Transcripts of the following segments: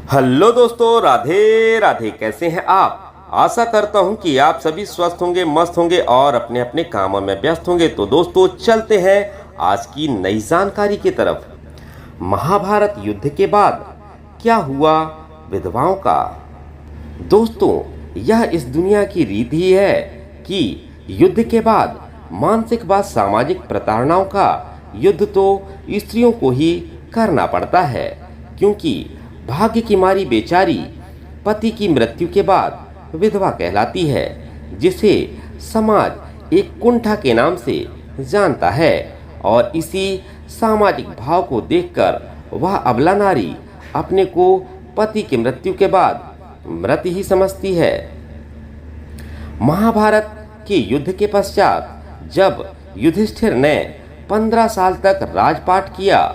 Hello दोस्तों, राधे राधे। कैसे हैं आप? आशा करता हूं कि आप सभी स्वस्थ होंगे, मस्त होंगे और अपने अपने कामों में व्यस्त होंगे। तो दोस्तों, चलते हैं आज की नई जानकारी की तरफ। महाभारत युद्ध के बाद क्या हुआ विधवाओं का? दोस्तों, यह इस दुनिया की रीत ही है कि युद्ध के बाद मानसिक व सामाजिक प्रताड़नाओं का युद्ध तो स्त्रियों को ही करना पड़ता है, क्योंकि भाग्य की मारी बेचारी पति की मृत्यु के बाद विधवा कहलाती है, जिसे समाज एक कुंठा के नाम से जानता है। और इसी सामाजिक भाव को देखकर वह अबला नारी अपने को पति की मृत्यु के बाद मृत ही समझती है। महाभारत के युद्ध के पश्चात जब युधिष्ठिर ने 15 साल तक राजपाट किया,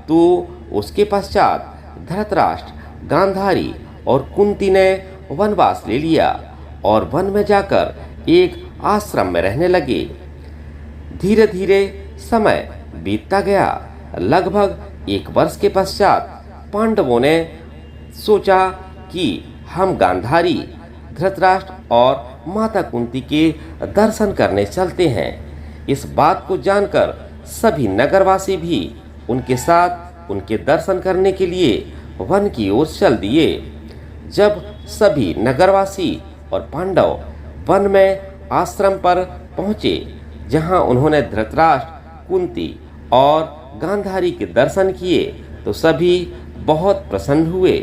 तो उसके पश्चात धृतराष्ट्र, गांधारी और कुंती ने वनवास ले लिया और वन में जाकर एक आश्रम में रहने लगे। धीरे धीरे समय बीतता गया। लगभग 1 वर्ष के पश्चात पांडवों ने सोचा कि हम गांधारी, धृतराष्ट्र और माता कुंती के दर्शन करने चलते हैं। इस बात को जानकर सभी नगरवासी भी उनके साथ उनके दर्शन करने के लिए वन की ओर चल दिए। जब सभी नगरवासी और पांडव वन में आश्रम पर पहुंचे, जहां उन्होंने धृतराष्ट्र, कुंती और गांधारी के दर्शन किए, तो सभी बहुत प्रसन्न हुए।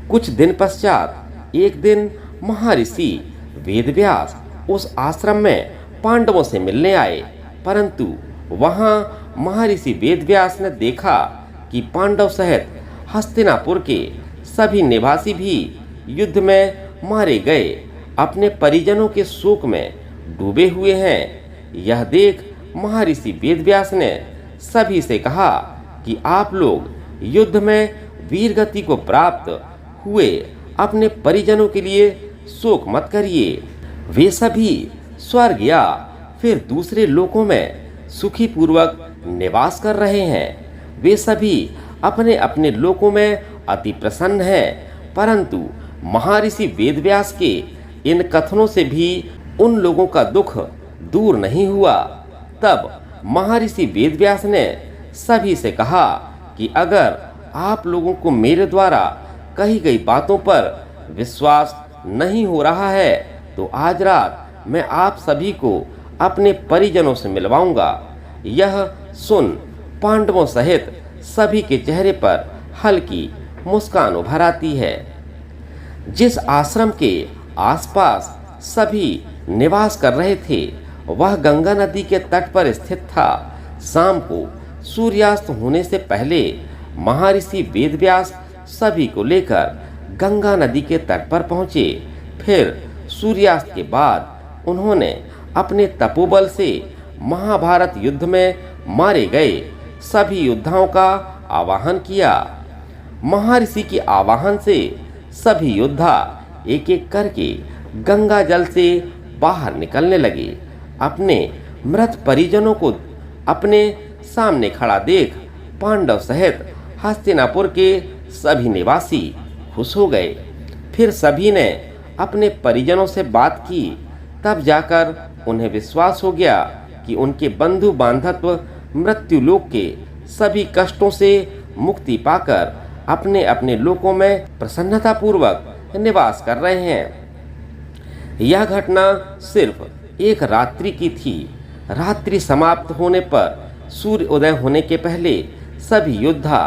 कुछ दिन पश्चात एक दिन महर्षि वेदव्यास उस आश्रम में पांडवों से मिलने आए, परंतु वहां महर्षि वेदव्यास ने देखा कि पांडव सहित हस्तिनापुर के सभी निवासी भी युद्ध में मारे गए अपने परिजनों के शोक में डूबे हुए हैं। यह देख महर्षि वेदव्यास ने सभी से कहा कि आप लोग युद्ध में वीर गति को प्राप्त हुए अपने परिजनों के लिए शोक मत करिए। वे सभी स्वर्ग या फिर दूसरे लोकों में सुखी पूर्वक निवास कर रहे हैं। वे सभी अपने अपने लोकों में अति प्रसन्न हैं। परंतु महर्षि वेदव्यास के इन कथनों से भी उन लोगों का दुख दूर नहीं हुआ। तब महर्षि वेदव्यास ने सभी से कहा कि अगर आप लोगों को मेरे द्वारा कही गई बातों पर विश्वास नहीं हो रहा है, तो आज रात मैं आप सभी को अपने परिजनों से मिलवाऊंगा। यह सुन पांडवों सहित सभी के चेहरे पर हल्की मुस्कान उभर आती है। जिस आश्रम के आसपास सभी निवास कर रहे थे, वह गंगा नदी के तट पर स्थित था। शाम को सूर्यास्त होने से पहले महर्षि वेदव्यास सभी को लेकर गंगा नदी के तट पर पहुंचे। फिर सूर्यास्त के बाद उन्होंने अपने तपोबल से महाभारत युद्ध में मारे गए सभी योद्धाओं का आवाहन किया। महर्षि के आवाहन से सभी योद्धा एक एक करके गंगा जल से बाहर निकलने लगे। अपने मृत परिजनों को अपने सामने खड़ा देख पांडव सहित हस्तिनापुर के सभी निवासी खुश हो गए। फिर सभी ने अपने परिजनों से बात की। तब जाकर उन्हें विश्वास हो गया कि उनके बंधु बांधव मृत्यु लोक के सभी कष्टों से मुक्ति पाकर अपने अपने लोकों में प्रसन्नता पूर्वक निवास कर रहे हैं। यह घटना सिर्फ एक रात्रि की थी। रात्रि समाप्त होने पर सूर्य उदय होने के पहले सभी योद्धा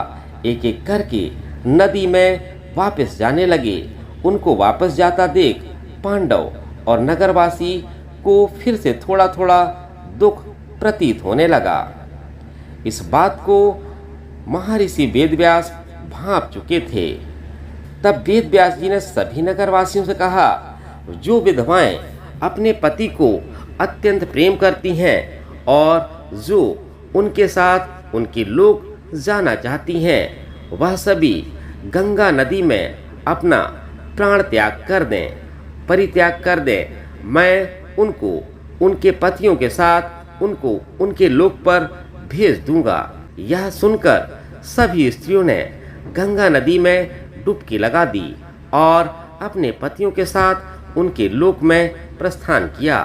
एक एक करके नदी में वापस जाने लगे। उनको वापस जाता देख पांडव और नगरवासी को फिर से थोड़ा थोड़ा दुख प्रतीत होने लगा। इस बात को महर्षि वेदव्यास भांप चुके थे। तब वेदव्यास जी ने सभी नगरवासियों से कहा, जो विधवाएं अपने पति को अत्यंत प्रेम करती हैं और जो उनके साथ उनके लोग जाना चाहती हैं, वह सभी गंगा नदी में अपना प्राण त्याग कर दें, परित्याग कर दें। मैं उनको उनके पतियों के साथ उनको उनके लोक पर भेज दूंगा। यह सुनकर सभी स्त्रियों ने गंगा नदी में डुबकी लगा दी और अपने पतियों के साथ उनके लोक में प्रस्थान किया।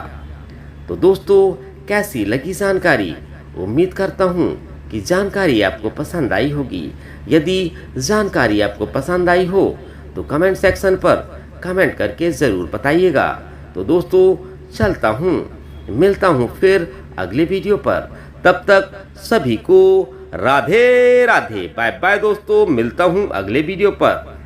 तो दोस्तों, कैसी लगी जानकारी? उम्मीद करता हूँ कि जानकारी आपको पसंद आई होगी। यदि जानकारी आपको पसंद आई हो तो कमेंट सेक्शन पर कमेंट करके ज़रूर बताइएगा। तो दोस्तों, चलता हूँ, मिलता हूँ फिर अगले वीडियो पर। तब तक सभी को राधे राधे, बाय बाय दोस्तों, मिलता हूँ अगले वीडियो पर।